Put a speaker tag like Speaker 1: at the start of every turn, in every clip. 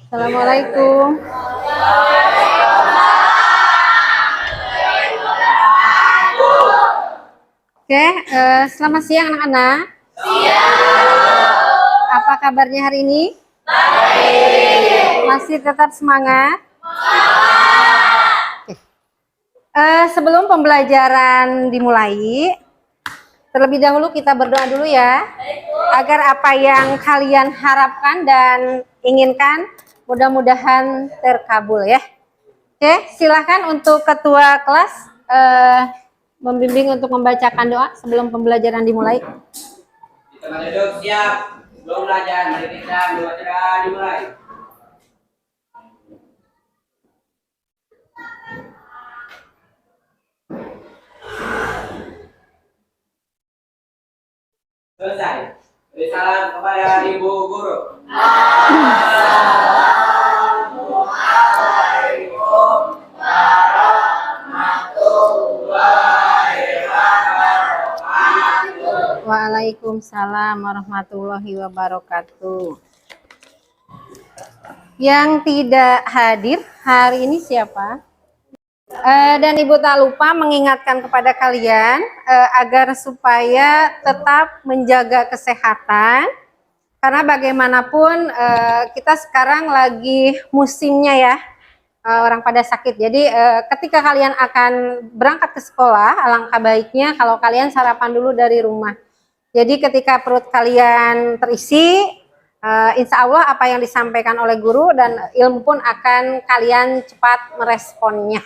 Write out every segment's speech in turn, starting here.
Speaker 1: Assalamualaikum. Oke, selamat siang anak-anak. Apa kabarnya hari ini? Masih tetap semangat? Oke. Sebelum pembelajaran dimulai, terlebih dahulu kita berdoa dulu ya, agar apa yang kalian harapkan dan inginkan mudah-mudahan terkabul ya. Oke, silahkan untuk ketua kelas membimbing untuk membacakan doa sebelum pembelajaran dimulai.
Speaker 2: Kita duduk siap, belum belajar, mari kita membaca dimulai. Selesai. Beri salam kepada Ibu Guru. Assalamualaikum warahmatullahi wabarakatuh.
Speaker 1: Waalaikumsalam warahmatullahi wabarakatuh. Yang tidak hadir hari ini siapa? Dan Ibu tak lupa mengingatkan kepada kalian agar supaya tetap menjaga kesehatan, karena bagaimanapun kita sekarang lagi musimnya ya, orang pada sakit. Jadi ketika kalian akan berangkat ke sekolah, alangkah baiknya kalau kalian sarapan dulu dari rumah. Jadi ketika perut kalian terisi, insya Allah apa yang disampaikan oleh guru dan ilmu pun akan kalian cepat meresponnya.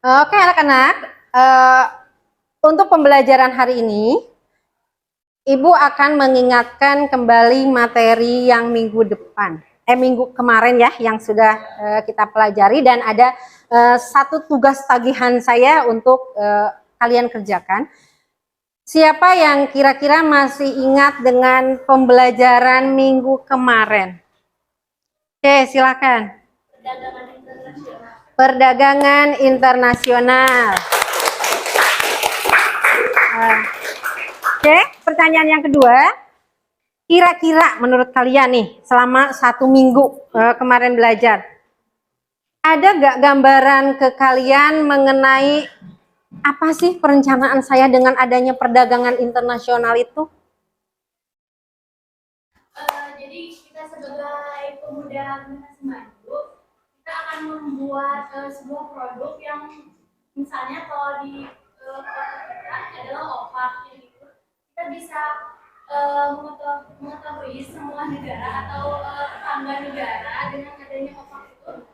Speaker 1: Oke anak-anak, untuk pembelajaran hari ini, Ibu akan mengingatkan kembali materi yang minggu kemarin ya, yang sudah kita pelajari, dan ada satu tugas tagihan saya untuk kalian kerjakan. Siapa yang kira-kira masih ingat dengan pembelajaran minggu kemarin? Oke, silakan. Perdagangan internasional. Oke, pertanyaan yang kedua. Kira-kira menurut kalian nih, selama 1 minggu kemarin belajar, ada nggak gambaran ke kalian mengenai apa sih perencanaan saya dengan adanya perdagangan internasional itu?
Speaker 3: Jadi kita sebagai pemuda generasi maju, kita akan membuat sebuah produk yang misalnya kalau di kota kita adalah opak gitu. Kita bisa mengetahui semua negara atau tetangga negara dengan adanya opak itu.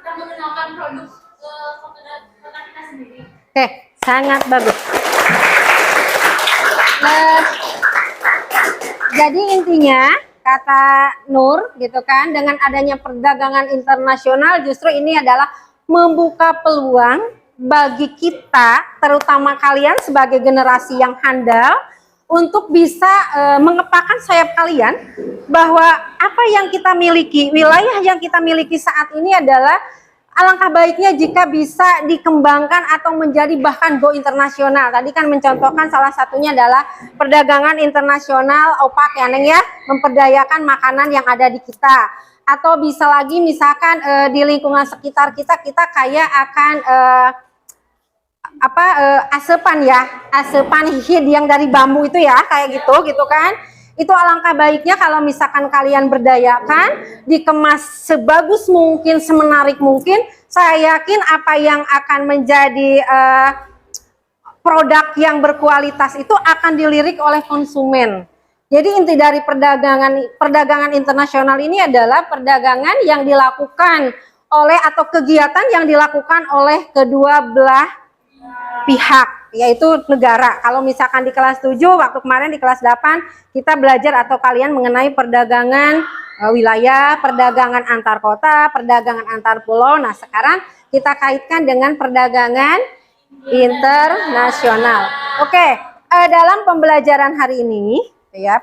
Speaker 3: Kita mengenalkan produk kota kita sendiri.
Speaker 1: Oke, sangat bagus. Jadi intinya kata Nur gitu kan, dengan adanya perdagangan internasional justru ini adalah membuka peluang bagi kita, terutama kalian sebagai generasi yang handal, untuk bisa mengepakkan sayap kalian bahwa apa yang kita miliki, wilayah yang kita miliki saat ini adalah alangkah baiknya jika bisa dikembangkan atau menjadi bahkan go internasional. Tadi kan mencontohkan salah satunya adalah perdagangan internasional opak ya Neng ya, memperdayakan makanan yang ada di kita. Atau bisa lagi misalkan di lingkungan sekitar kita kaya akan asepan ya, asepan hid yang dari bambu itu ya, kayak gitu kan. Itu alangkah baiknya kalau misalkan kalian berdayakan, dikemas sebagus mungkin, semenarik mungkin. Saya yakin apa yang akan menjadi produk yang berkualitas itu akan dilirik oleh konsumen. Jadi inti dari perdagangan internasional ini adalah perdagangan yang dilakukan oleh atau kegiatan yang dilakukan oleh kedua belah pihak, yaitu negara. Kalau misalkan di kelas 7, waktu kemarin di kelas 8 kita belajar atau kalian mengenai perdagangan wilayah, perdagangan antar kota, perdagangan antar pulau. Nah sekarang kita kaitkan dengan perdagangan internasional. Oke, dalam pembelajaran hari ini ya,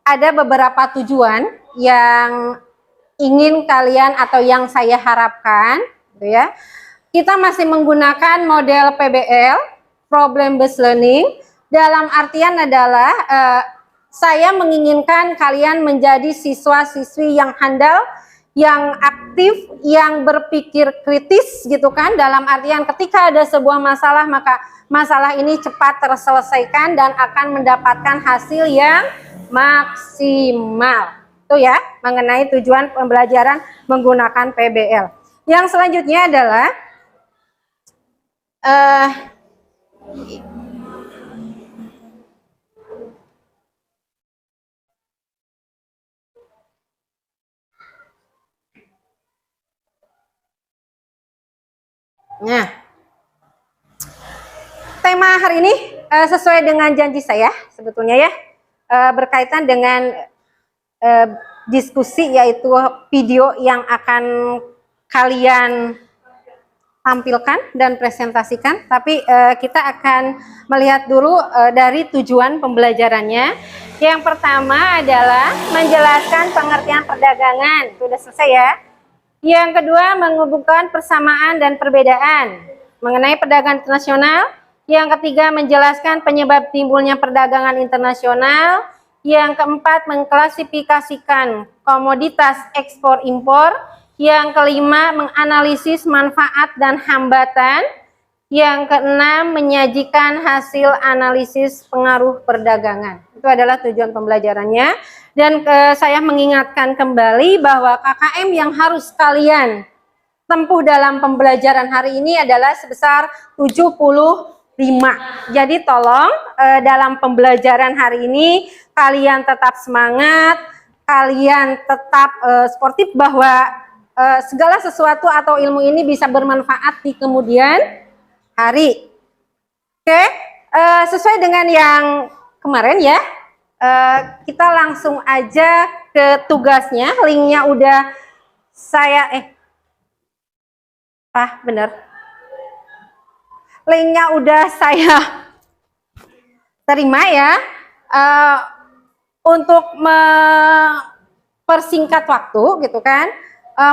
Speaker 1: ada beberapa tujuan yang ingin kalian atau yang saya harapkan gitu ya. Kita masih menggunakan model PBL, Problem Based Learning, Dalam artian adalah saya menginginkan kalian menjadi siswa-siswi yang handal, yang aktif, yang berpikir kritis gitu kan. Dalam artian ketika ada sebuah masalah, maka masalah ini cepat terselesaikan dan akan mendapatkan hasil yang maksimal. Itu ya, mengenai tujuan pembelajaran menggunakan PBL. Yang selanjutnya adalah nah, tema hari ini sesuai dengan janji saya sebetulnya ya, berkaitan dengan diskusi, yaitu video yang akan kalian tampilkan dan presentasikan. Tapi kita akan melihat dulu dari tujuan pembelajarannya. Yang pertama adalah menjelaskan pengertian perdagangan. Itu udah selesai ya. Yang kedua, menghubungkan persamaan dan perbedaan mengenai perdagangan internasional. Yang ketiga, menjelaskan penyebab timbulnya perdagangan internasional. Yang keempat, mengklasifikasikan komoditas ekspor-impor. Yang kelima, menganalisis manfaat dan hambatan. Yang keenam, menyajikan hasil analisis pengaruh perdagangan. Itu adalah tujuan pembelajarannya. Dan saya mengingatkan kembali bahwa KKM yang harus kalian tempuh dalam pembelajaran hari ini adalah sebesar 75. Jadi tolong dalam pembelajaran hari ini kalian tetap semangat, kalian tetap sportif, bahwa segala sesuatu atau ilmu ini bisa bermanfaat di kemudian hari. Oke, sesuai dengan yang kemarin ya, kita langsung aja ke tugasnya. Linknya udah saya bener. Linknya udah saya terima ya. Untuk mempersingkat waktu gitu kan,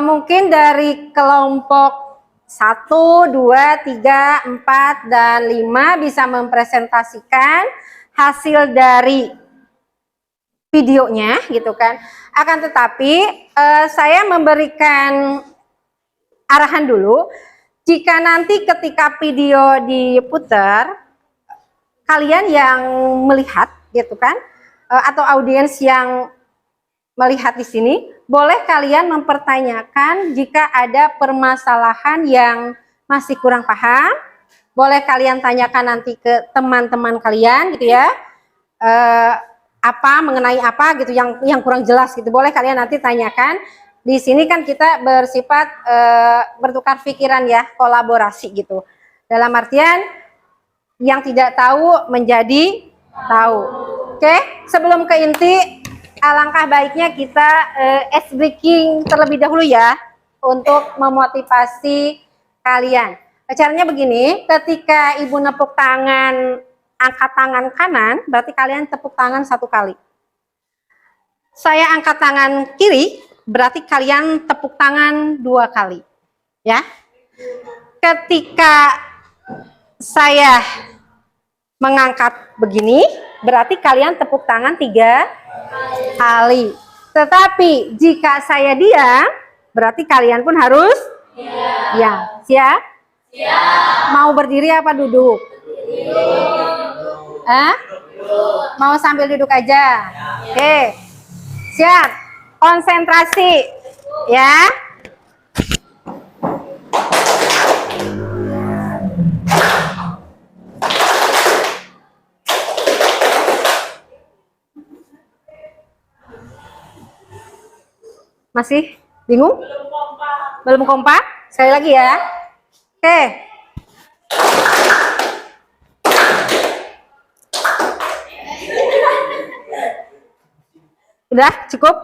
Speaker 1: mungkin dari kelompok 1, 2, 3, 4, dan 5 bisa mempresentasikan hasil dari videonya gitu kan. Akan tetapi saya memberikan arahan dulu, jika nanti ketika video diputar, kalian yang melihat gitu kan, atau audiens yang melihat di sini, boleh kalian mempertanyakan jika ada permasalahan yang masih kurang paham. Boleh kalian tanyakan nanti ke teman-teman kalian gitu ya, mengenai apa gitu yang kurang jelas gitu. Boleh kalian nanti tanyakan. Di sini kan kita bersifat bertukar pikiran ya, kolaborasi gitu. Dalam artian yang tidak tahu menjadi tahu. Oke, sebelum ke inti, alangkah baiknya kita ice breaking terlebih dahulu ya, untuk memotivasi kalian. Caranya begini, ketika ibu nepuk tangan, angkat tangan kanan, berarti kalian tepuk tangan 1 kali. Saya angkat tangan kiri, berarti kalian tepuk tangan 2 kali. Ya. Ketika saya mengangkat begini, berarti kalian tepuk tangan 3 kali. Tetapi jika saya diam, berarti kalian pun harus diam. Siap? Siap. Mau berdiri apa duduk? Mau sambil duduk aja? Oke. Siap. Konsentrasi. Ya. Masih bingung? Belum kompak? Sekali lagi ya. Oke. Udah? Cukup?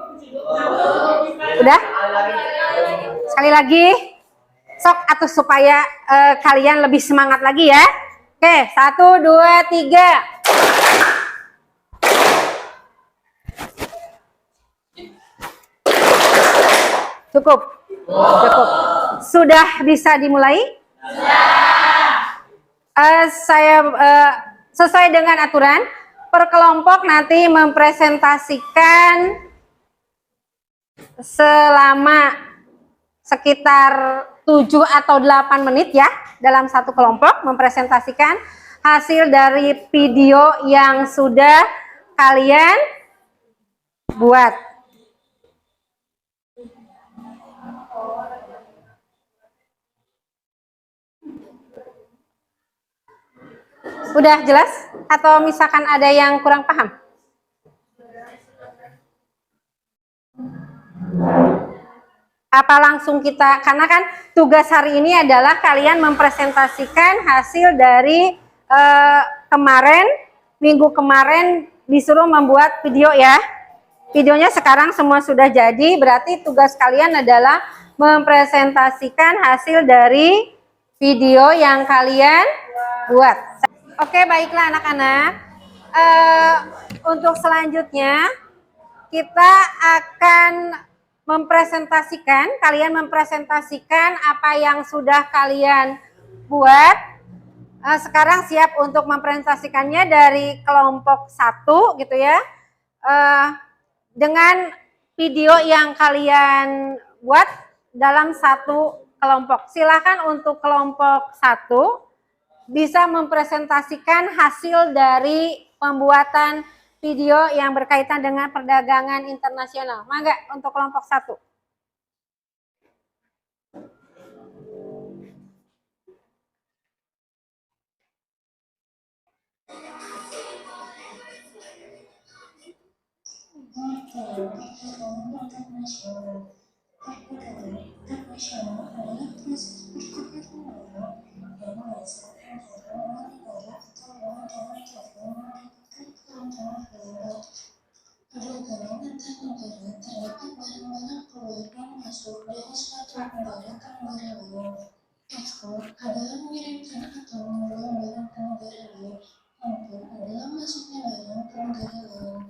Speaker 1: Udah? Sekali lagi. Sok atau supaya kalian lebih semangat lagi ya. Oke, 1, 2, 3. Cukup? Cukup. Sudah bisa dimulai? Sesuai dengan aturan, per kelompok nanti mempresentasikan selama sekitar 7 atau 8 menit ya, dalam satu kelompok mempresentasikan hasil dari video yang sudah kalian buat. Udah jelas? Atau misalkan ada yang kurang paham? Apa langsung kita, karena kan tugas hari ini adalah kalian mempresentasikan hasil dari minggu kemarin disuruh membuat video ya. Videonya sekarang semua sudah jadi, berarti tugas kalian adalah mempresentasikan hasil dari video yang kalian buat. Oke, baiklah anak-anak. Untuk selanjutnya kita akan kalian mempresentasikan apa yang sudah kalian buat. Sekarang siap untuk mempresentasikannya dari kelompok 1 gitu ya. Dengan video yang kalian buat dalam satu kelompok. Silakan untuk kelompok 1 bisa mempresentasikan hasil dari pembuatan video yang berkaitan dengan perdagangan internasional. Mangga untuk kelompok 1.
Speaker 4: Adalah mengirimkan atau membawa barang ke negara lain maupun adalah masuknya barang ke negara lain.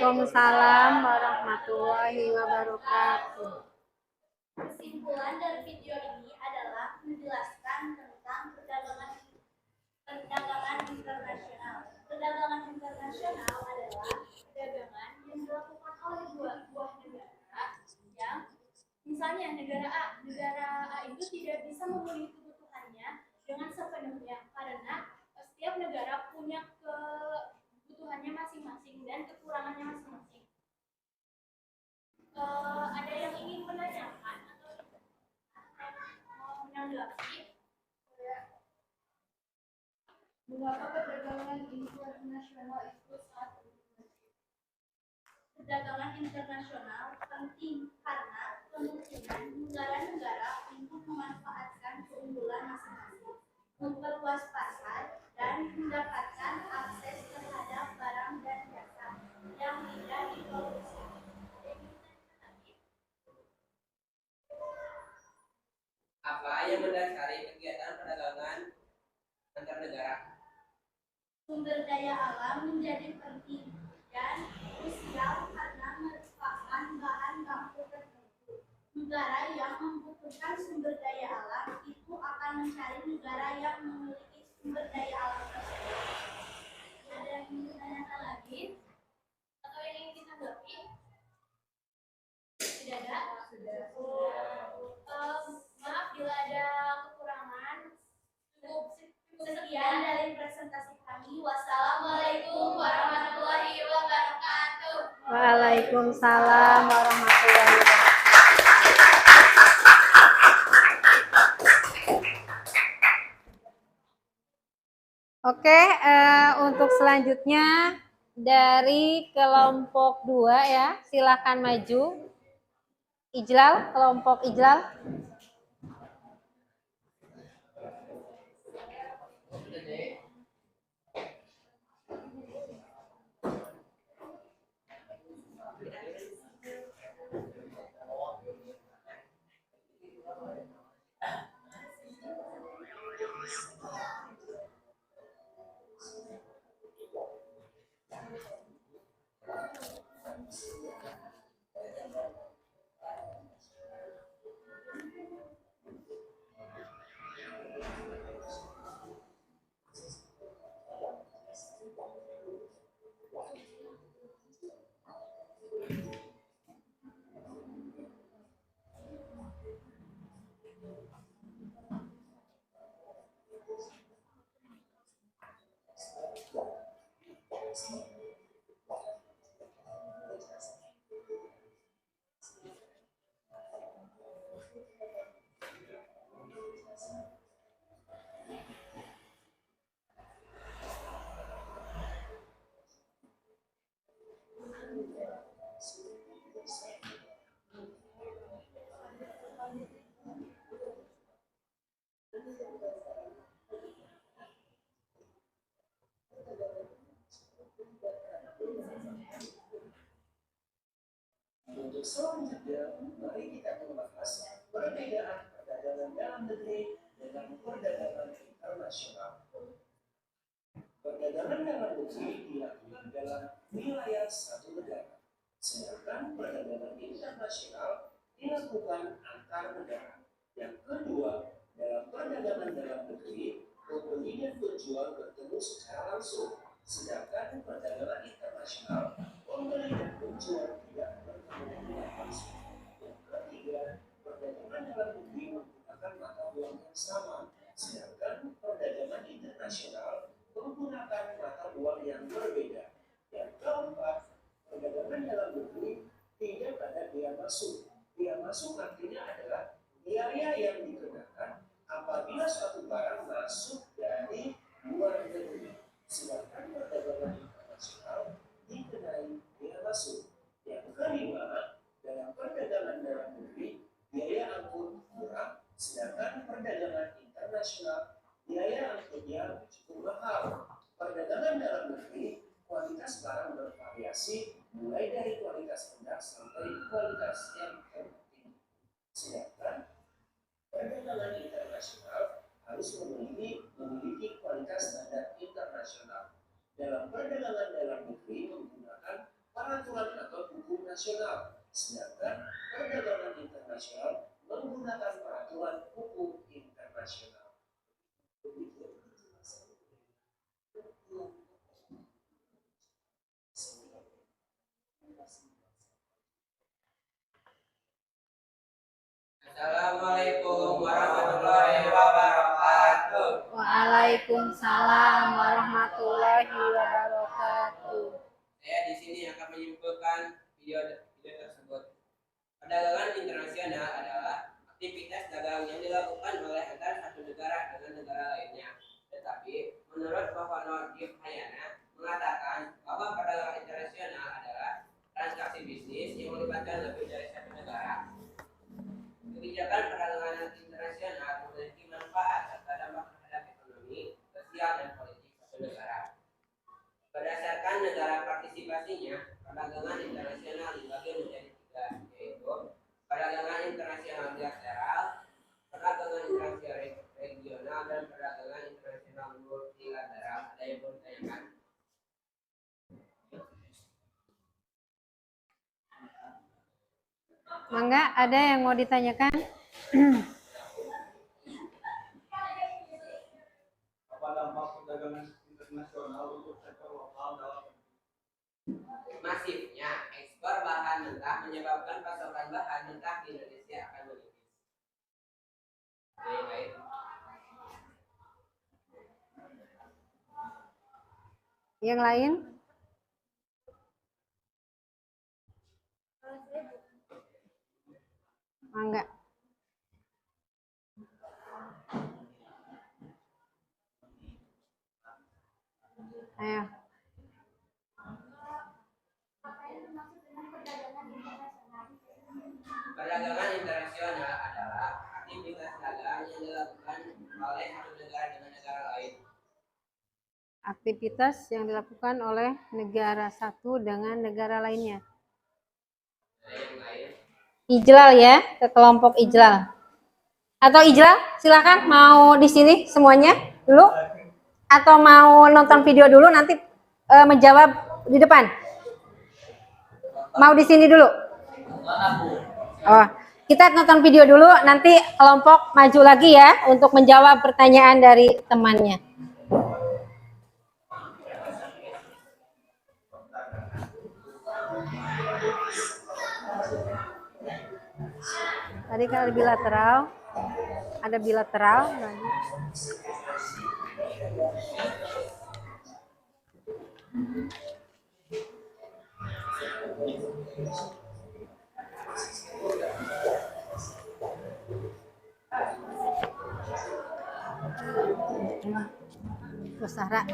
Speaker 1: Waalaikumsalam warahmatullahi wabarakatuh.
Speaker 3: Kesimpulan dari video ini adalah menjelaskan tentang perdagangan internasional. Perdagangan internasional adalah perdagangan yang dilakukan oleh dua buah negara yang misalnya negara A itu tidak bisa memenuhi kebutuhannya dengan sepenuhnya karena setiap negara punya kebutuhannya masing-masing dan kekurangannya masing-masing. Ada yang ingin menanyakan atau mau menanggapi? Mengapa perdagangan internasional itu sangat penting? Perdagangan internasional penting karena kemungkinan negara-negara untuk memanfaatkan keunggulan masing-masing, memperluas pasar, dan mendapatkan akses terhadap barang dan jasa yang tidak diproduksi.
Speaker 2: Apa yang mendasari kegiatan perdagangan antar negara?
Speaker 3: Sumber daya alam menjadi penting dan krusial karena merupakan bahan baku tertentu. Negara yang membutuhkan sumber daya alam itu akan mencari negara yang memiliki sumber daya alam tersebut. Ada yang ingin ditanyakan lagi? Atau yang ingin ditanggapi? Tidak ada? Sudah. Maaf bila ada kekurangan. Cukup sekian dari presentasi kami. Wassalamualaikum warahmatullahi wabarakatuh.
Speaker 1: Waalaikumsalam warahmatullahi wabarakatuh. Oke, untuk selanjutnya dari kelompok 2 ya, silakan maju. Ijlal, kelompok Ijlal.
Speaker 5: Untuk selanjutnya, mari kita membahas perbedaan perdagangan dalam negeri dengan perdagangan internasional. Perdagangan dalam negeri dilakukan dalam wilayah satu negara, sedangkan perdagangan internasional dilakukan antar negara. Yang kedua, dalam perdagangan dalam negeri, pembeli dan penjual bertemu secara langsung, sedangkan perdagangan internasional, pembeli dan penjual tidak bertemu langsung. Yang ketiga, perdagangan dalam negeri menggunakan mata uang yang sama, sedangkan perdagangan internasional menggunakan mata uang yang berbeda. Yang keempat, perdagangan dalam negeri tidak ada biaya masuk. Biaya masuk artinya adalah biaya yang dikenakan apabila suatu barang masuk dari luar negeri, sedangkan perdagangan internasional dikenai biaya masuk. Yang kelima, dalam perdagangan dalam negeri biaya angkut murah, sedangkan perdagangan internasional biaya angkutnya cukup mahal. Perdagangan dalam negeri kualitas barang bervariasi mulai dari kualitas rendah sampai kualitas yang tertinggi. Sedangkan perdagangan internasional harus memiliki kualitas standar internasional. Dalam perdagangan dalam negeri menggunakan para peraturan atau hukum nasional, sedangkan perdagangan internasional menggunakan peraturan hukum internasional.
Speaker 2: Assalamualaikum warahmatullahi wabarakatuh.
Speaker 1: Waalaikumsalam warahmatullahi wabarakatuh.
Speaker 2: Saya di sini akan menyimpulkan video tersebut. Perdagangan internasional adalah aktivitas dagang yang dilakukan oleh antara satu negara dengan negara lainnya. Tetapi menurut Bapak Norgif Hayana mengatakan bahwa perdagangan internasional adalah transaksi bisnis yang melibatkan lebih dari satu negara. Kebijakan perdagangan internasional memiliki manfaat serta dampak terhadap ekonomi, sosial, dan politik suatu negara. Berdasarkan negara partisipasinya, perdagangan internasional dibagi menjadi tiga, yaitu perdagangan internasional bilateral, perdagangan internasional regional, dan perdagangan internasional multilateral. Ada yang mau ditanyakan?
Speaker 1: Mangga, ada yang mau ditanyakan?
Speaker 6: Apa dampak perdagangan internasional untuk sektor lokal dalam
Speaker 2: Masifnya ekspor bahan mentah menyebabkan pasokan bahan mentah di Indonesia akan menipis. Baik.
Speaker 1: Yang lain? Mangga. Ayo.
Speaker 2: Perdagangan internasional adalah aktivitas dagang yang dilakukan oleh satu negara dengan negara lain.
Speaker 1: Aktivitas yang dilakukan oleh negara satu dengan negara lainnya.
Speaker 2: Yang lain.
Speaker 1: Ijlal ya, ke kelompok Ijlal. Atau Ijlal, silakan mau di sini semuanya dulu, atau mau nonton video dulu nanti menjawab di depan. Mau di sini dulu. Oh, kita nonton video dulu, nanti kelompok maju lagi ya untuk menjawab pertanyaan dari temannya. Tadi kan ada bilateral lagi. Terus Sarah.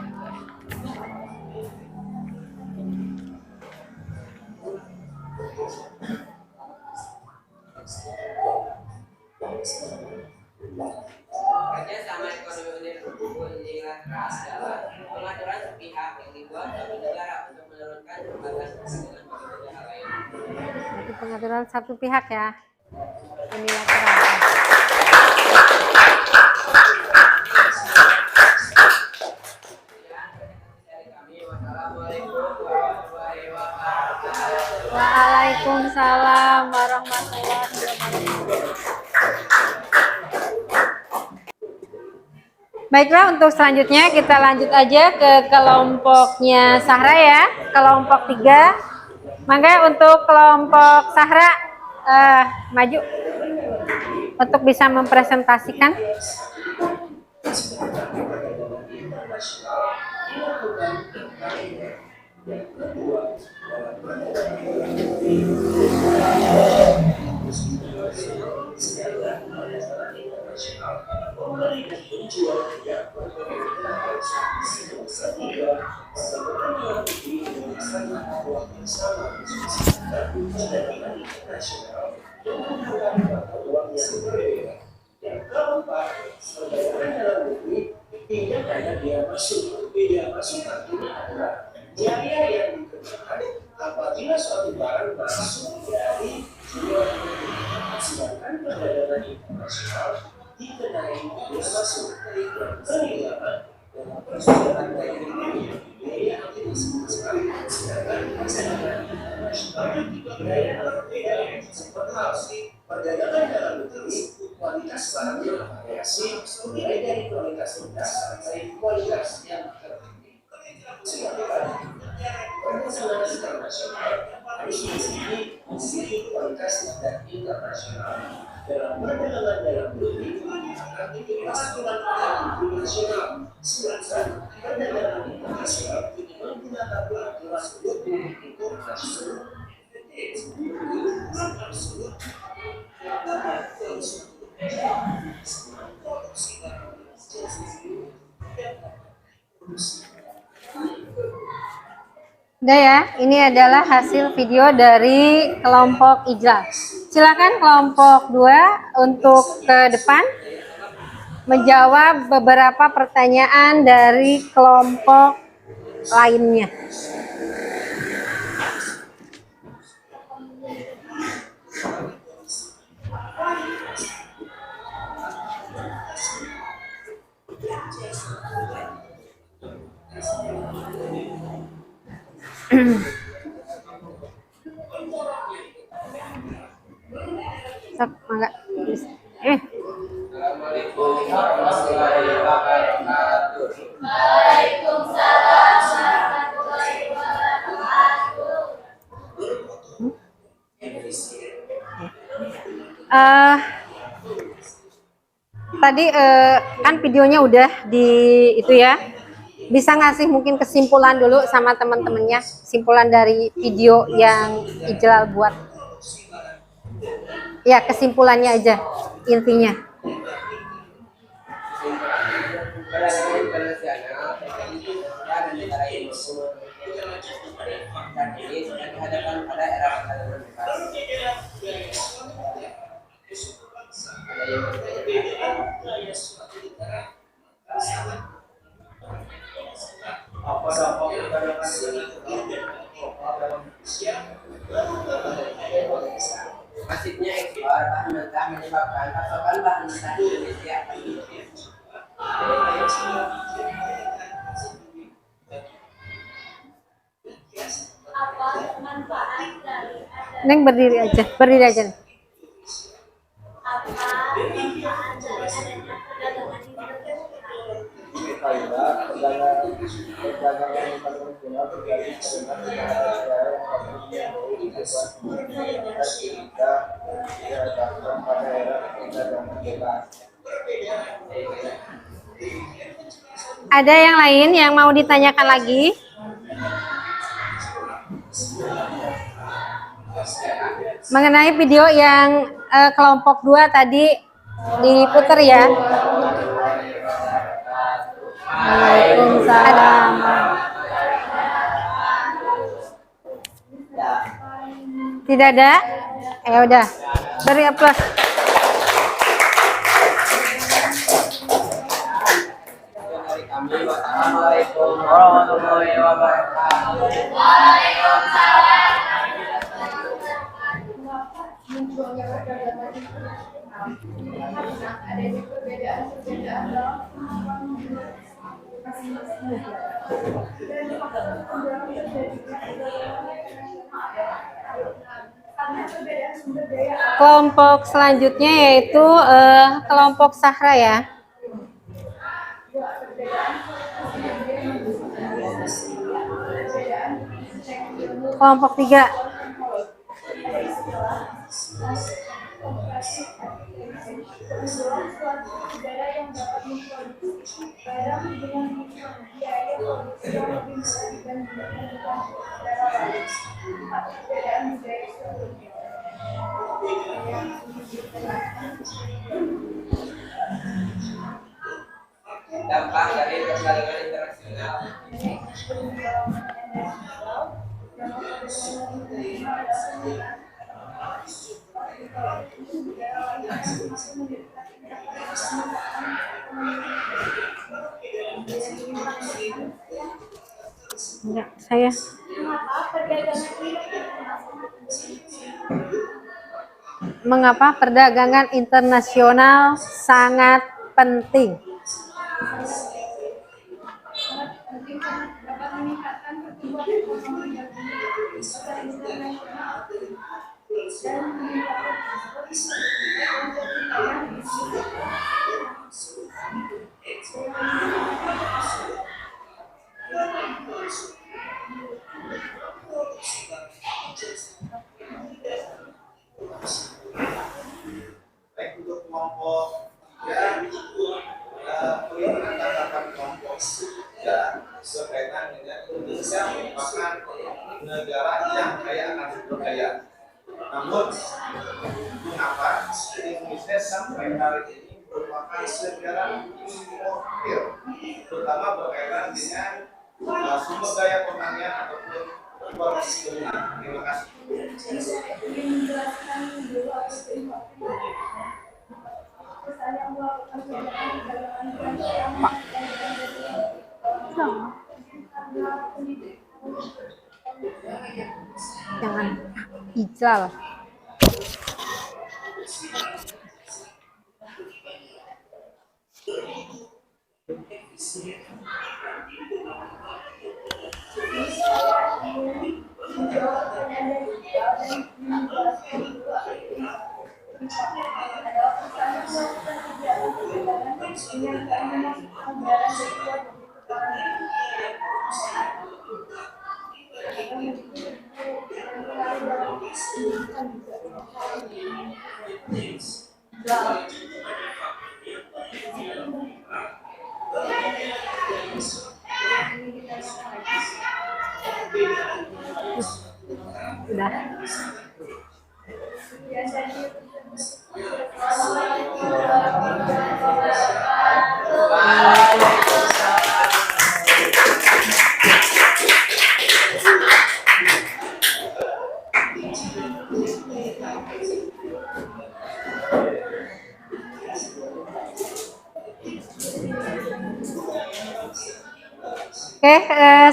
Speaker 2: Kerjasama ekonomi unilateral adalah pengaturan sepihak yang dibuat oleh negara untuk menurunkan pembatas perdagangan bagi negara lain.
Speaker 1: Itu pengaturan satu pihak ya. Unilateral.
Speaker 2: Dari kami, wassalamualaikum warahmatullahi wabarakatuh.
Speaker 1: Waalaikumsalam warahmatullahi wabarakatuh. Baiklah, untuk selanjutnya kita lanjut aja ke kelompoknya Sahra ya, kelompok 3. Maka untuk kelompok Sahra maju untuk bisa mempresentasikan.
Speaker 5: Yang keempat, perdagangan dalam negeri tidak hanya biaya masuk. Biaya masuk artinya adalah biaya yang dikenakan apabila suatu barang masuk dari luar negeri. Sedangkan perdagangan internasional dikenai biaya masuk yang kelima dalam perdagangan dalam negeri. Biaya yang disebut sebagai sedangkan perdagangan Perdagangan dalam negeri, kualitas barang bervariasi mulai dari kualitas rendah sampai kualitas yang tertinggi. Sedangkan perdagangan internasional harus memiliki sisi kualitas standar internasional. Dalam perdagangan dalam negeri, aktivitas perdagangan internasional, sedangkan perdagangan internasional menggunakan peraturan hukum nasional.
Speaker 1: Udah ya, ini adalah hasil video dari kelompok Ijal. Silakan kelompok 2 untuk ke depan menjawab beberapa pertanyaan dari kelompok lainnya. Sok, mangga.
Speaker 2: Assalamualaikum warahmatullahi wabarakatuh.
Speaker 3: Waalaikumsalam warahmatullahi wabarakatuh.
Speaker 1: Tadi kan videonya udah di itu ya. Bisa ngasih mungkin kesimpulan dulu sama teman-temannya, kesimpulan dari video yang Ijlal buat. Ya, kesimpulannya aja, intinya.
Speaker 2: Perdagangan internasional terjadi di negara dan negara ini dan ini sedang dihadapkan pada era perdagangan bebas. Ada yang
Speaker 6: Apa dampak perdagangan internasional dalam
Speaker 2: masifnya ekspor bahan mentah menyebabkan pasokan bahan mentah di Indonesia.
Speaker 3: Apa manfaat dari
Speaker 1: Neng berdiri aja.
Speaker 3: apa manfaat dari adanya perdagangan internasional?
Speaker 6: Karena perdagangan internasional terjadi karena negara-negara yang mempunyai sehingga dihadapkan pada era perdagangan bebas.
Speaker 1: Ada yang lain yang mau ditanyakan lagi? Mengenai video yang kelompok 2 tadi diputer ya. Waalaikumsalam. Tidak ada? Ya udah. Beri aplaus.
Speaker 2: Dari kami, wassalamualaikum warahmatullahi wabarakatuh.
Speaker 1: Kelompok selanjutnya yaitu kelompok Sahra ya. Kelompok 3.
Speaker 2: Dampak dari perdagangan internasional.
Speaker 1: Enggak, saya. Mengapa perdagangan internasional sangat penting?
Speaker 6: Baik untuk kelompok ya, pelitian tatapan kelompok ya, berkaitan dengan Indonesia merupakan negara yang kaya akan sumber daya. Namun, mengapa Indonesia sampai hari ini merupakan negara importir, terutama berkaitan dengan sumber daya pertanian ataupun perkebunan. Terima kasih.
Speaker 1: Jangan Ijal. Udah. Oke,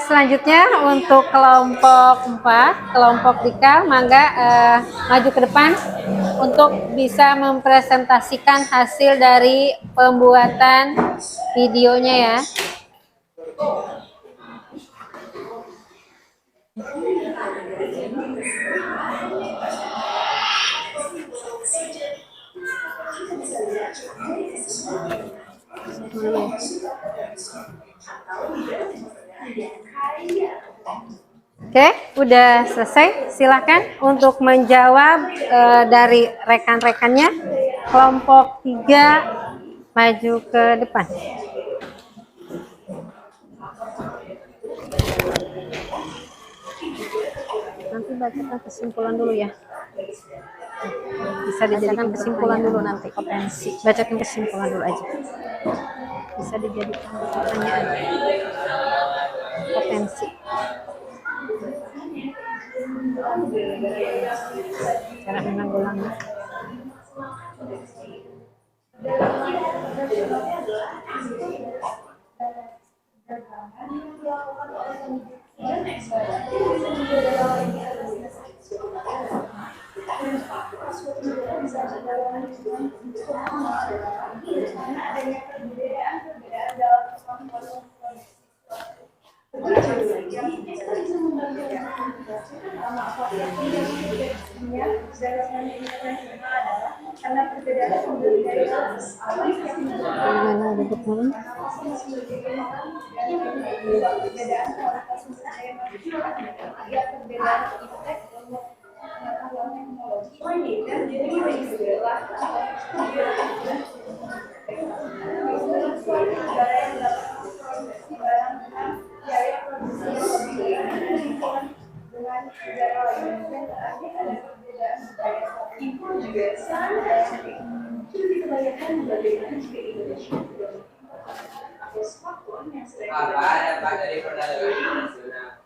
Speaker 1: selanjutnya untuk kelompok 4, kelompok Dika, mangga maju ke depan untuk bisa mempresentasikan hasil dari pembuatan videonya ya. Oke, udah selesai. Silakan untuk menjawab dari rekan-rekannya. Kelompok 3 maju ke depan. Nanti bacakan kesimpulan dulu ya. Bisa dijadikan kesimpulan dulu nanti potensi. Bacakan kesimpulan dulu aja. Bisa dijadikan pertanyaan. Potensi. Cara menanggulangi. Bagaimana duduknya?
Speaker 2: Apa dampak dari perdagangan internasional?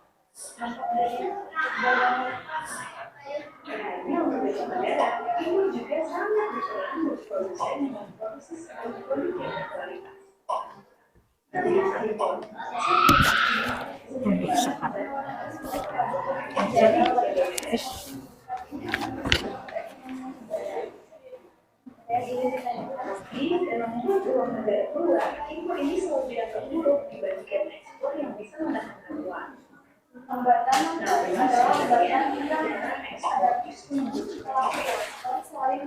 Speaker 3: Hambatan adalah hambatan yang ada saling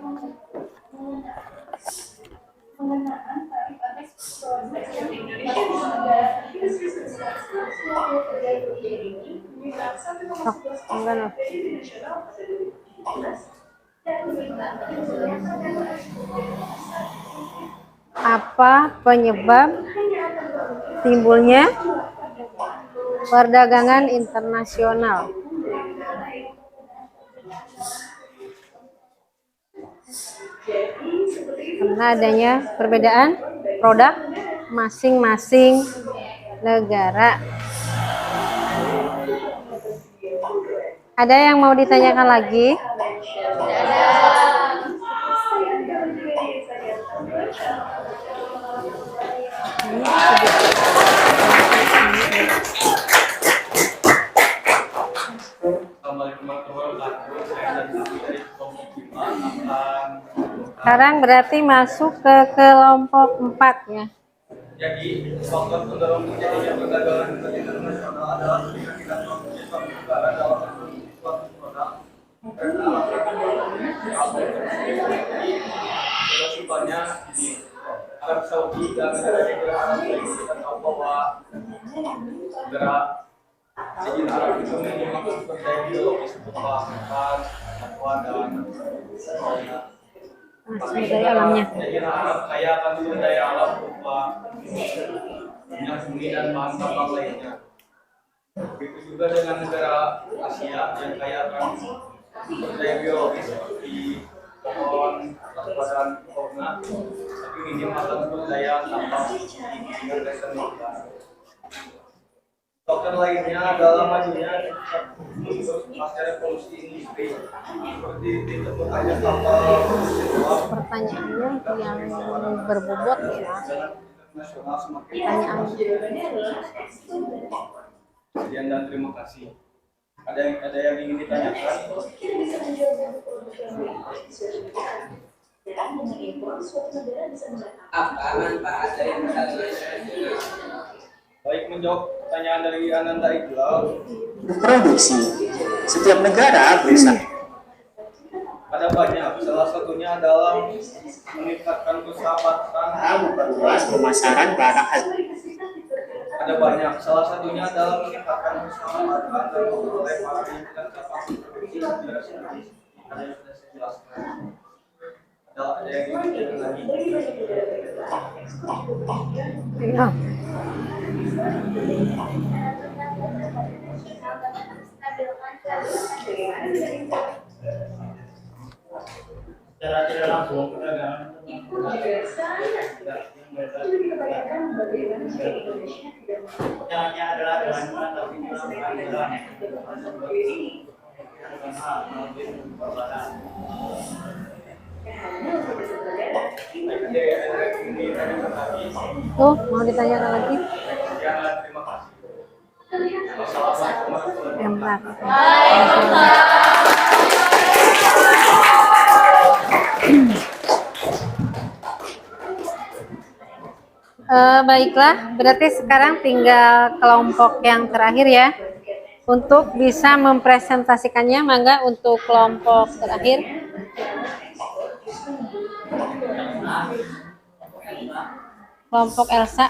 Speaker 3: mengenaan tarif produk yang
Speaker 1: enggak. Apa penyebab timbulnya perdagangan internasional? Karena adanya perbedaan produk masing-masing negara. Ada yang mau ditanyakan lagi?
Speaker 6: Assalamualaikum warahmatullahi wabarakatuh. Saya dari kelompok 5 akan
Speaker 1: Sekarang berarti masuk ke kelompok 4 ya.
Speaker 6: jadi faktor pendorong terjadinya perdagangan internasional adalah ketika produksi suatu negara dalam suatu produk dan alat sifatnya di Arab Saudi dan negara-negara Arab lain kita tahu bahwa negara jadi Arab itu menggunakan sumber daya biologis berupa hutan, satwa dan sebagainya.
Speaker 1: Sumber daya alamnya.
Speaker 6: Jadi Arab kaya akan sumber daya alam berupa minyak bumi dan bahan tambang lainnya. Begitu juga dengan negara Asia yang kaya akan sumber daya biologis seperti pohon, satwa dan fauna, tapi minim akan sumber daya tambang dengan dasar mineral. Faktor lainnya adalah majunya pasca revolusi industri seperti ditemukannya kapal
Speaker 1: Pertanyaannya yang berbobot ya.
Speaker 6: nasional semakin
Speaker 1: Pertanyaannya.
Speaker 6: sekian dan terima kasih. Ada yang ingin ditanyakan?
Speaker 2: Apa manfaat dari perdagangan internasional?
Speaker 6: Baik, menjawab pertanyaan dari Ananda Iqbal.
Speaker 5: Produksi. Setiap negara berusaha
Speaker 6: Ada banyak, salah satunya adalah meningkatkan persahabatan.
Speaker 5: memperluas pemasaran barang hasil.
Speaker 6: Ada banyak, salah satunya adalah meningkatkan persahabatan dan memperoleh para dan kapasitas produksi negara sendiri. Ada yang sudah saya jelaskan. Ada yang ingin ditanyakan lagi?
Speaker 1: Iya.
Speaker 6: Secara tidak langsung perdagangan caranya adalah dengan mengatasi permasalahan
Speaker 1: Tuh, mau ditanyakan lagi?
Speaker 6: terima kasih. Assalamualaikum warahmatullahi
Speaker 1: Yang
Speaker 6: wabarakatuh.
Speaker 1: berat. Baiklah, berarti sekarang tinggal kelompok yang terakhir ya. Untuk bisa mempresentasikannya, mangga untuk kelompok terakhir. Kelompok Elsa.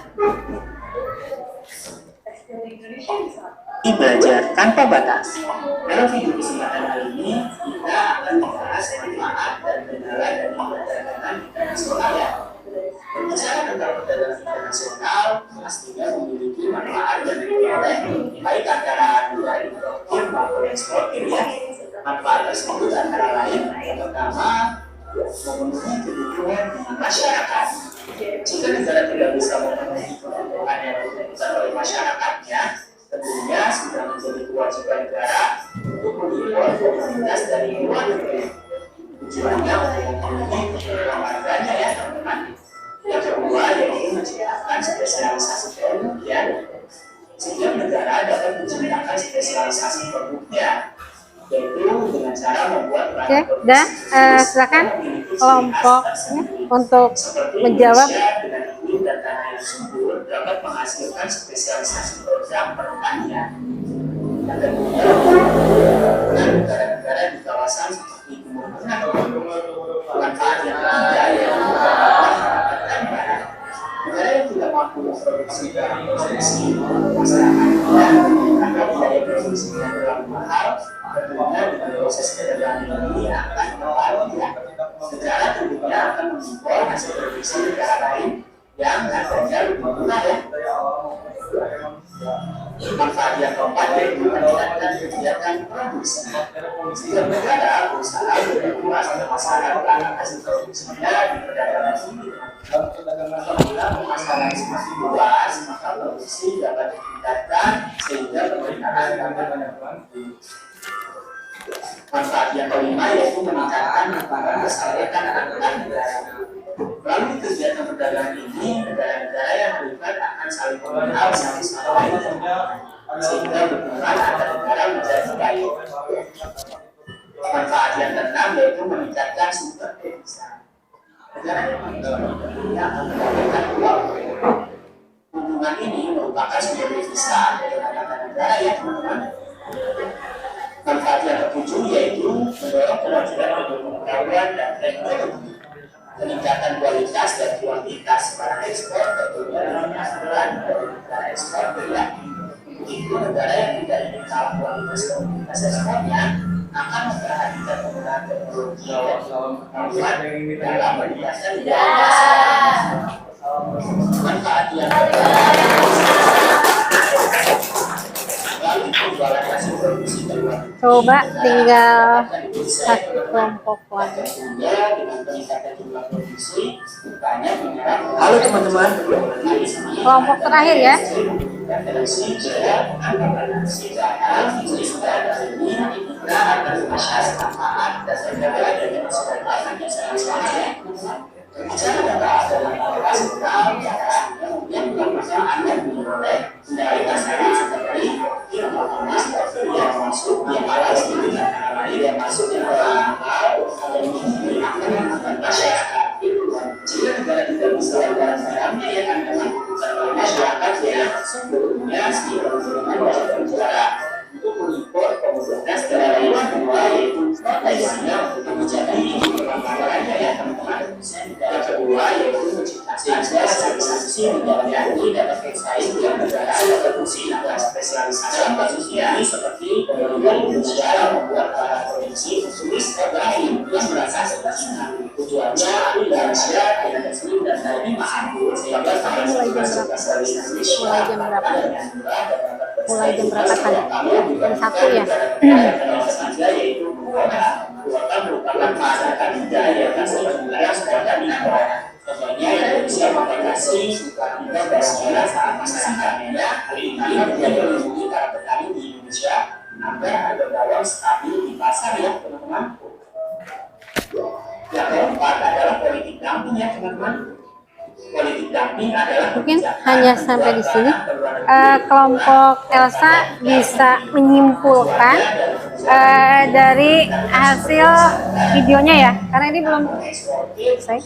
Speaker 5: Belajar tanpa batas. Dalam video kesempatan kali ini kita akan membahas manfaat dan kendala dari perdagangan internasional ya. Berbicara tentang perdagangan internasional, pastinya memiliki manfaat dan kendala baik antara dua importir maupun eksportir ya. Manfaat tersebut antara lain yang pertama memenuhi kebutuhan masyarakat. Jika negara tidak bisa memenuhi kebutuhan yang dibutuhkan oleh masyarakatnya, tentunya sudah menjadi kewajiban negara untuk mengimpor komoditas dari luar negeri. Tujuannya untuk memenuhi kebutuhan warganya ya teman-teman. Yang kedua yaitu menciptakan spesialisasi produk ya. Setiap negara dapat menciptakan spesialisasi produknya, yaitu dengan cara membuat
Speaker 1: Oke, dan silakan kelompok untuk menjawab.
Speaker 5: dengan iklim dan tanah yang subur dapat menghasilkan spesialisasi program pertanian. Yang kedua, negara-negara di kawasan seperti Timur Tengah, manfaat yang ada yang negara yang tidak mampu memproduksi barang produksi masyarakatnya karena biaya produksinya terlalu mahal, tentunya di proses perdagangan ini akan memperoleh negara tentunya akan mengimpor hasil produksi negara lain yang harganya lebih murah ya. Manfaat yang keempat yaitu meningkatkan kegiatan produksi. Setiap negara berusaha berkemas memasarkan hasil produksinya di perdagangan ini. Apabila pemasaran semakin luas, maka produksi dapat ditingkatkan sehingga permintaan dapat meningkat. Manfaat yang kelima yaitu meningkatkan keselamatan antar negara. Melalui kegiatan perdagangan ini, negara-negara yang terlibat akan saling mengenal satu sama lain, sehingga hubungan antar negara menjadi baik. Manfaat yang keenam yaitu meningkatkan sumber devisa. Negara yang akan mendapatkan uang. Hubungan ini merupakan sumber devisa dari negara ya teman-teman. Manfaat yang ketujuh yaitu mendorong kemajuan pengetahuan dan teknologi. Peningkatan kualitas dan kuantitas barang ekspor tentunya dalam aturan dari negara ekspor ya. Itu negara yang tidak ingin kalah kualitas kuantitas ekspornya akan memperhatikan penggunaan teknologi dan kemampuan dalam meningkatkan kualitas. Manfaat yang
Speaker 1: Coba tinggal satu kelompok lagi.
Speaker 5: Halo teman-teman.
Speaker 1: Kelompok terakhir ya.
Speaker 5: Seperti Indonesia membuat para produksi tulis lain yang merasa sebenarnya tujuannya Indonesia tidak resmi dan dari mampu sehingga
Speaker 1: Mulai jam berapa? Mulai jam berapa kan? Jam 1 ya?
Speaker 5: yaitu merupakan masyarakat budaya yang sebenarnya sebenarnya contohnya Indonesia membatasi kita bersejarah saat masyarakatnya hari ini menjadi melindungi para petani di Indonesia agar harga bawang stabil di pasar ya teman-teman. Yang keempat adalah politik dumping ya teman-teman. Politik dumping adalah
Speaker 1: Mungkin hanya sampai di sini. Kelompok Elsa bisa menyimpulkan dari hasil videonya ya, karena ini belum selesai.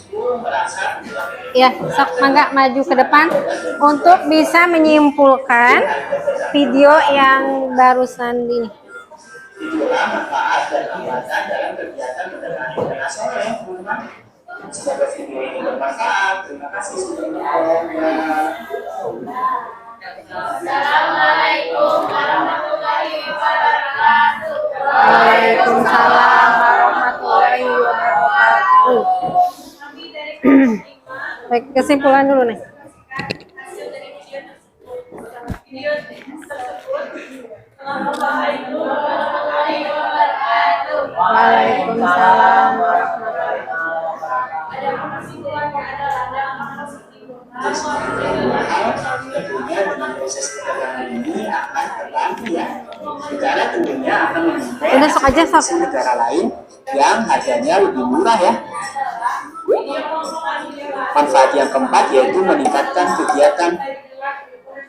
Speaker 1: Ya, sok mangga maju ke depan untuk bisa menyimpulkan video yang barusan ini.
Speaker 5: itulah manfaat dan hambatan dalam kegiatan perdagangan internasional ya teman-teman. Semoga video ini bermanfaat. Terima kasih sudah menonton.
Speaker 3: Assalamualaikum warahmatullahi wabarakatuh.
Speaker 1: Waalaikumsalam warahmatullahi wabarakatuh.
Speaker 3: Kami dari kelompok 5
Speaker 1: Baik, kesimpulan dulu nih.
Speaker 3: hasil dari video tersebut. Assalamualaikum warahmatullahi wabarakatuh.
Speaker 1: Waalaikumsalam warahmatullahi
Speaker 3: Ada kesimpulannya adalah dalam kesimpulan
Speaker 5: Tentunya dengan proses perdagangan ini akan terbantu ya. Negara tentunya akan mengimpor
Speaker 1: Udah, sok aja, sok.
Speaker 5: hasil negara lain yang harganya lebih murah ya. Manfaat yang keempat yaitu meningkatkan kegiatan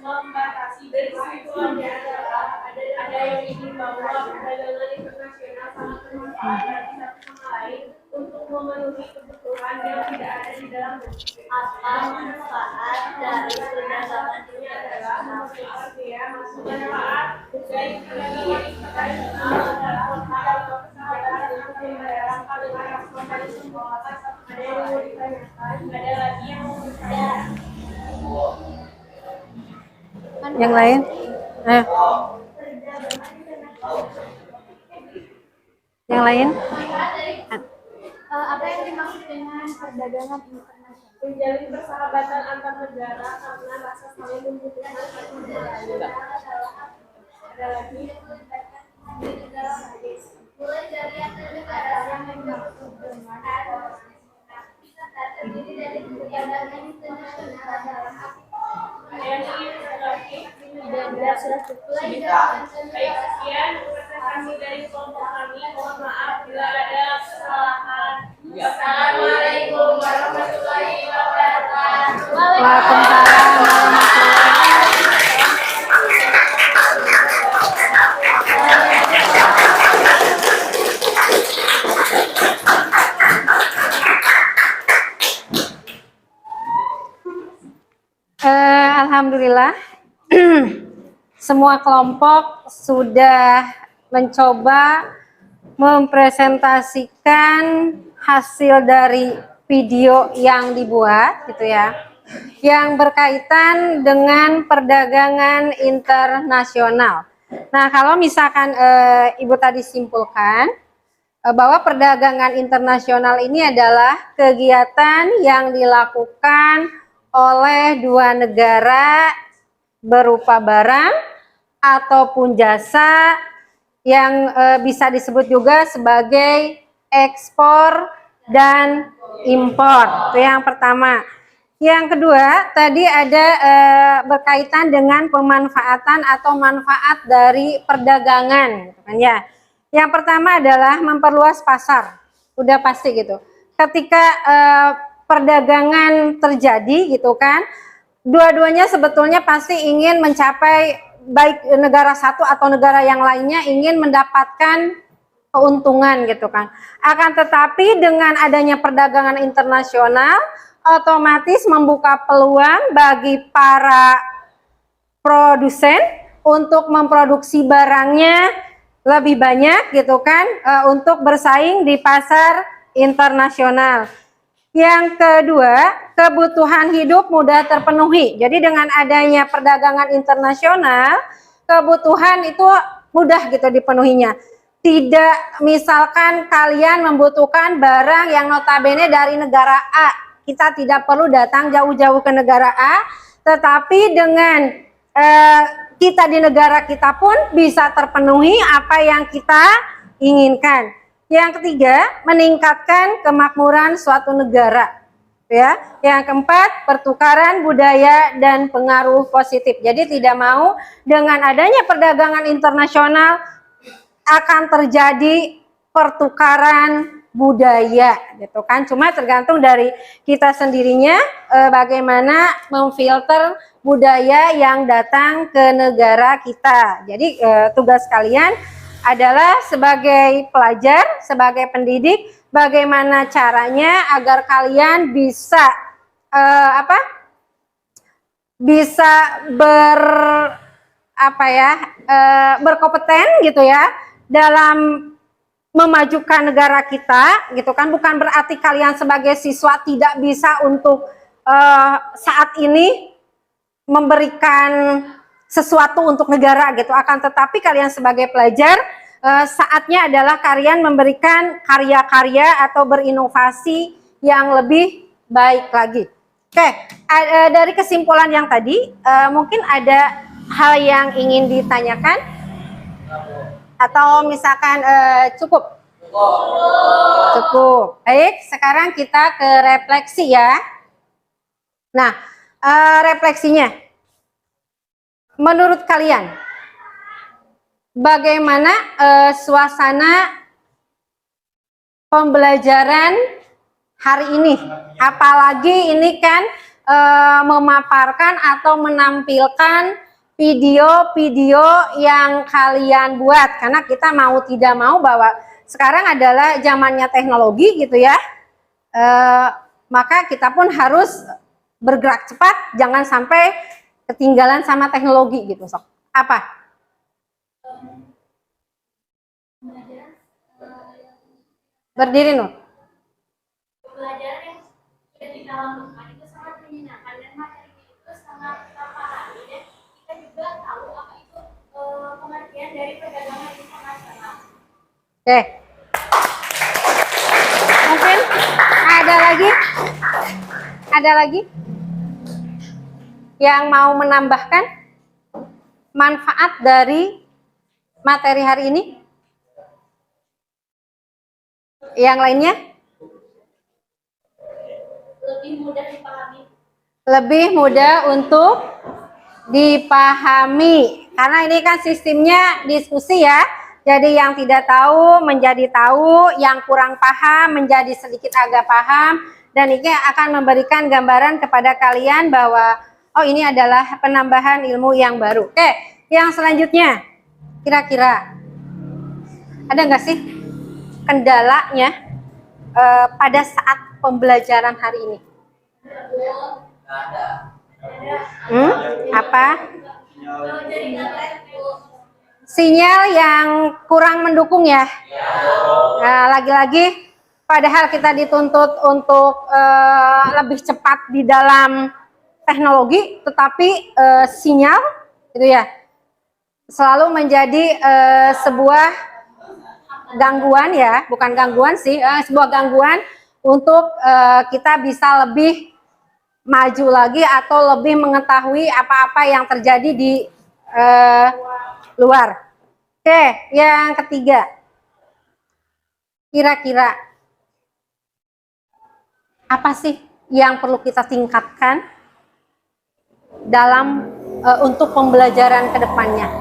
Speaker 3: membatasi dari kesimpulannya adalah ada yang ingin bahwa perdagangan internasional sangat bermanfaat bagi satu sama lain untuk memenuhi kebutuhan yang tidak ada ada di dalam apa manfaat dari perdagangan ini adalah manfaat dari perdagangan internasional adalah ada lagi yang mau bertanya.
Speaker 1: Yang lain? Ayo. Yang lain?
Speaker 3: Apa yang dimaksud dengan perdagangan internasional?
Speaker 7: Menjalin persahabatan antar negara karena rasa saling membutuhkan satu negara. Ada lagi
Speaker 3: Mulai dari negara yang dimaksud dengan terdiri dari perdagangan internasional adalah
Speaker 7: yang ingin lagi
Speaker 3: dan sudah cukup.
Speaker 7: baik sekian presentasi dari kelompok kami. Mohon maaf bila ada kesalahan. Assalamualaikum warahmatullahi wabarakatuh.
Speaker 1: Waalaikumsalam warahmatullahi Alhamdulillah, semua kelompok sudah mencoba mempresentasikan hasil dari video yang dibuat, gitu ya, yang berkaitan dengan perdagangan internasional. Nah, kalau misalkan Ibu tadi simpulkan bahwa perdagangan internasional ini adalah kegiatan yang dilakukan oleh dua negara berupa barang ataupun jasa yang bisa disebut juga sebagai ekspor dan impor. Itu yang pertama. Yang kedua, tadi ada berkaitan dengan pemanfaatan atau manfaat dari perdagangan, gitu kan ya. Yang pertama adalah memperluas pasar. Udah pasti gitu. Ketika perdagangan terjadi gitu kan, dua-duanya sebetulnya pasti ingin mencapai, baik negara satu atau negara yang lainnya ingin mendapatkan keuntungan gitu kan. Akan tetapi dengan adanya perdagangan internasional otomatis membuka peluang bagi para produsen untuk memproduksi barangnya lebih banyak gitu kan, untuk bersaing di pasar internasional. Yang kedua, kebutuhan hidup mudah terpenuhi. Jadi dengan adanya perdagangan internasional, kebutuhan itu mudah gitu dipenuhinya. Tidak misalkan kalian membutuhkan barang yang notabene dari negara A, kita tidak perlu datang jauh-jauh ke negara A, tetapi dengan kita di negara kita pun bisa terpenuhi apa yang kita inginkan. Yang ketiga, meningkatkan kemakmuran suatu negara. Ya. Yang keempat, pertukaran budaya dan pengaruh positif. Jadi tidak mau dengan adanya perdagangan internasional akan terjadi pertukaran budaya, gitu kan. Cuma tergantung dari kita sendirinya bagaimana memfilter budaya yang datang ke negara kita. Jadi tugas kalian adalah sebagai pelajar, sebagai pendidik, bagaimana caranya agar kalian bisa berkompeten gitu ya dalam memajukan negara kita, gitu kan. Bukan berarti kalian sebagai siswa tidak bisa untuk saat ini memberikan sesuatu untuk negara gitu, akan tetapi kalian sebagai pelajar saatnya adalah kalian memberikan karya-karya atau berinovasi yang lebih baik lagi. Oke, dari kesimpulan yang tadi mungkin ada hal yang ingin ditanyakan atau misalkan cukup. Baik, sekarang kita ke refleksi ya. Nah, refleksinya menurut kalian, bagaimana suasana pembelajaran hari ini? Apalagi ini kan memaparkan atau menampilkan video-video yang kalian buat. Karena kita mau tidak mau bahwa sekarang adalah zamannya teknologi gitu ya. maka kita pun harus bergerak cepat, jangan sampai ketinggalan sama teknologi gitu. Sok. Apa? Berdiri, Nur.
Speaker 3: Pembelajaran yang sudah kita lakukan itu sangat menyenangkan dan materinya itu sangat kita pahami dan kita juga tahu apa itu pengertian dari perdagangan internasional.
Speaker 1: Oke. Mungkin ada lagi? Ada lagi? Yang mau menambahkan manfaat dari materi hari ini? Yang lainnya?
Speaker 3: Lebih mudah dipahami.
Speaker 1: Lebih mudah untuk dipahami. Karena ini kan sistemnya diskusi ya. Jadi yang tidak tahu menjadi tahu, yang kurang paham menjadi sedikit agak paham. Dan ini akan memberikan gambaran kepada kalian bahwa oh ini adalah penambahan ilmu yang baru. Oke, yang selanjutnya. Kira-kira ada nggak sih kendalanya pada saat pembelajaran hari ini? Apa? Sinyal yang kurang mendukung ya. Nah, lagi-lagi padahal kita dituntut untuk lebih cepat di dalam teknologi, tetapi sinyal gitu ya selalu menjadi sebuah gangguan ya, bukan gangguan sih, sebuah gangguan untuk kita bisa lebih maju lagi atau lebih mengetahui apa-apa yang terjadi di luar. Oke, yang ketiga, kira-kira apa sih yang perlu kita tingkatkan dalam untuk pembelajaran ke depannya?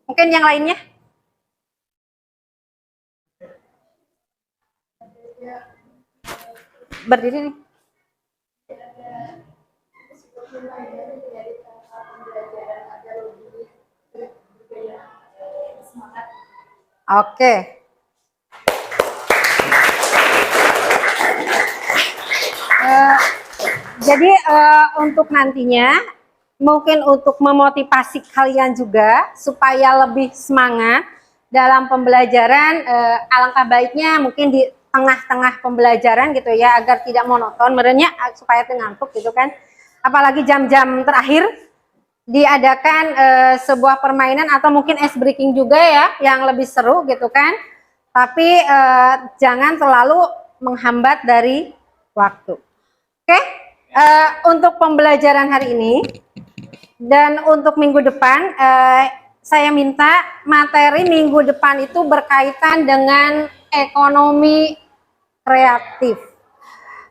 Speaker 1: Mungkin yang lainnya? Berdiri nih. Oke. Jadi untuk nantinya mungkin untuk memotivasi kalian juga supaya lebih semangat dalam pembelajaran, alangkah baiknya mungkin di tengah-tengah pembelajaran gitu ya, agar tidak monoton merenya supaya ngantuk gitu kan. Apalagi jam-jam terakhir diadakan sebuah permainan atau mungkin ice breaking juga ya yang lebih seru gitu kan. Tapi jangan terlalu menghambat dari waktu. Oke, untuk pembelajaran hari ini dan untuk minggu depan saya minta materi minggu depan itu berkaitan dengan ekonomi kreatif.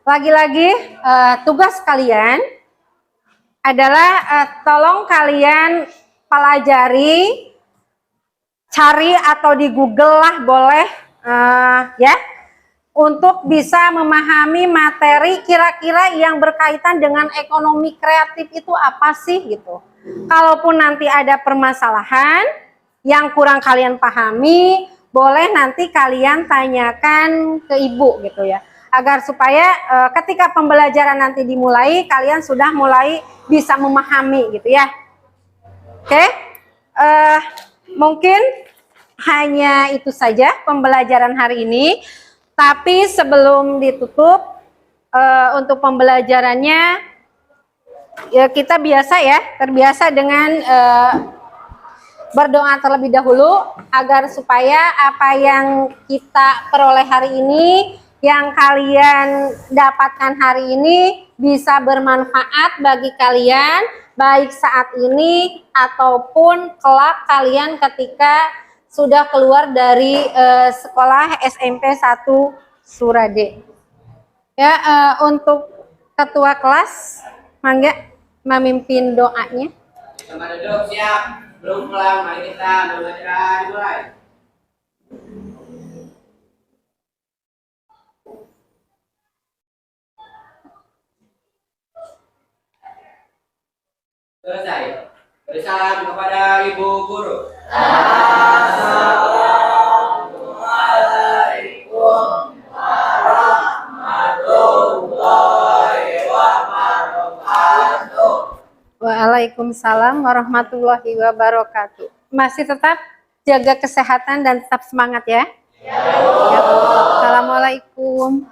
Speaker 1: Lagi-lagi tugas kalian adalah tolong kalian pelajari, cari atau di Google lah boleh ya, untuk bisa memahami materi kira-kira yang berkaitan dengan ekonomi kreatif itu apa sih gitu. Kalaupun nanti ada permasalahan yang kurang kalian pahami, boleh nanti kalian tanyakan ke ibu gitu ya, agar supaya ketika pembelajaran nanti dimulai kalian sudah mulai bisa memahami gitu ya. Oke, mungkin hanya itu saja pembelajaran hari ini. Tapi sebelum ditutup untuk pembelajarannya ya kita terbiasa dengan berdoa terlebih dahulu agar supaya apa yang kita peroleh hari ini, yang kalian dapatkan hari ini bisa bermanfaat bagi kalian baik saat ini ataupun kelak kalian ketika sudah keluar dari sekolah SMP 1 Surade. Ya, untuk ketua kelas, mangga memimpin doanya.
Speaker 2: Tempat duduk siap, belum pulang, mari kita membaca dimulai. Selesai. Beri salam kepada Ibu Guru. Assalamualaikum warahmatullahi
Speaker 1: Waalaikumsalam warahmatullahi wabarakatuh. Masih tetap jaga kesehatan dan tetap semangat ya. Ya. Assalamualaikum.